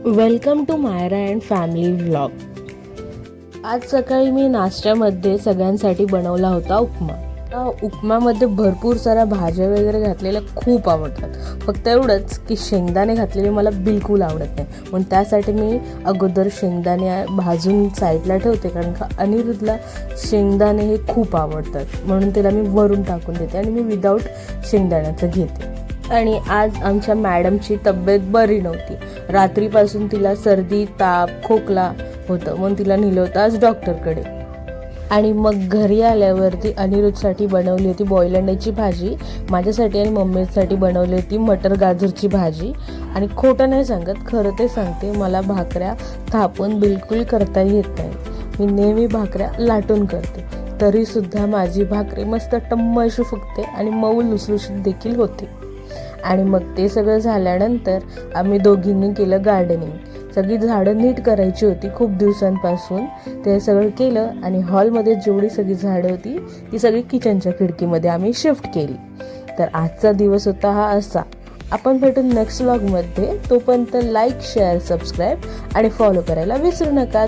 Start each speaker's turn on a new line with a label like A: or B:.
A: Welcome to Myra and family vlog. आज सकाळी मी नाश्त्यामध्ये सगळ्यांसाठी बनवला होता उपमा. उपमामध्ये भरपूर साऱ्या भाज्या वगैरे घातलेल्या खूप आवडतात. फक्त एवढंच की शेंगदाणे घातलेले मला बिलकुल आवडत नाही, म्हणून त्यासाठी मी अगोदर शेंगदाणे भाजून साईडला ठेवते, कारण का अनिरुद्धला शेंगदाणे हे खूप आवडतात, म्हणून त्याला मी वरून टाकून देते आणि मी विदाऊट शेंगदाण्याचं घेते. आणि आज आमच्या मॅडमची तब्येत बरी नव्हती. रात्रीपासून तिला सर्दी, ताप, खोकला होतं, म्हणून तिला नेलं होतं आज डॉक्टरकडे. आणि मग घरी आल्यावरती अनिरुद्धसाठी बनवली होती बॉईल अंड्याची भाजी, माझ्यासाठी आणि मम्मीसाठी बनवली होती मटर गाजरची भाजी. आणि खोटं नाही सांगत, खरं ते सांगते, मला भाकऱ्या थापून बिलकुल करता येत नाही. मी नेहमी भाकऱ्या लाटून करते, तरीसुद्धा माझी भाकरी मस्त टम्म अशी फुगते आणि मऊ लुसलुशीत देखील होते. आणि मग ते सगळं झाल्यानंतर आम्ही दोघींनी केलं गार्डनिंग. सगळी झाडं नीट करायची होती खूप दिवसांपासून, ते सगळं केलं. आणि हॉलमध्ये जेवढी सगळी झाडं होती ती सगळी किचनच्या खिडकीमध्ये आम्ही शिफ्ट केली. तर आजचा दिवस होता हा असा. आपण भेटू नेक्स्ट व्लॉगमध्ये. तोपर्यंत लाईक, शेअर, सबस्क्राईब आणि फॉलो करायला विसरू नका.